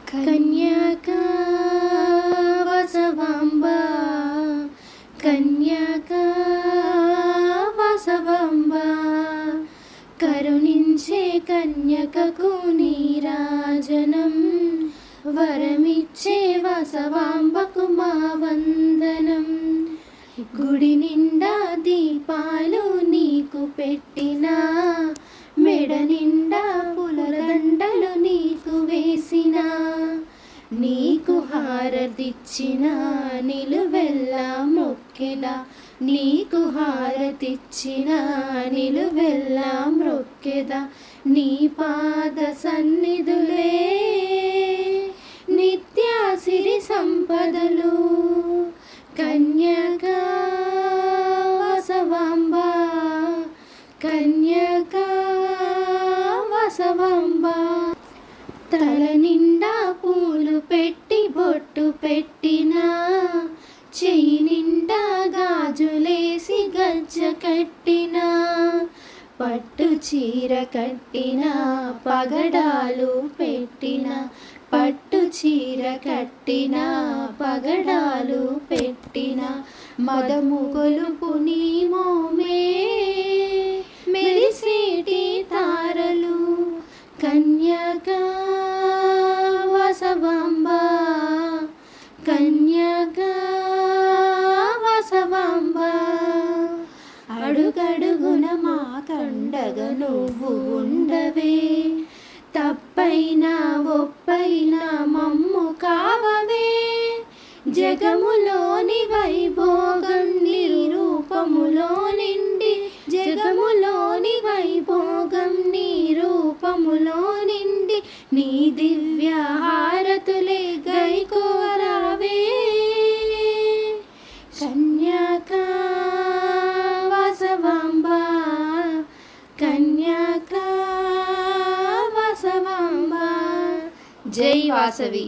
కన్యకా వసవాంబ కన్యకా వసవాంబ కరుణించే కన్యకకు నీరాజనం వరమిచ్చే వసవాంబకు మా వందనం. గుడి నిండా దీపాలు నీకు పెట్టినా మెడ నిండా పూలదండలు నీకు వేసిన నీకు హారతిచ్చిన నిలువెల్లా మొక్కెదా నీకు హారతిచ్చిన నిలువెల్లా మొక్కెదా నీ పాద సన్నిధులే నిత్య సిరి సంపదలు. కన్యకా వసవాంబ కన్యకా వసవాంబ తల నిండా పూలు పెట్టి బొట్టు పెట్టినా చెయ్యి నిండా గాజులేసి గజ్జ కట్టినా పట్టు చీర కట్టినా పగడాలు పెట్టినా పట్టు చీర కట్టినా పగడాలు పెట్టినా మదము గొలుపు నీ మోమే మెరిసేటి తారలు. కన్యకా వసవాంబ కన్యకా వసవాంబ అడుగడుగున మా కండగ నువ్వు ఉండవే తప్పైనా ఒప్పైనా మమ్ము కావవే జగములోని వైభోగం నీ రూపములో నిండి జగములోని వైభోగం నీ రూపములో నిండి నీ దివ్య హారతులే గైకోరావే. కన్యకా వసవాంబ కన్యకా వసవాంబ. జై వాసవి.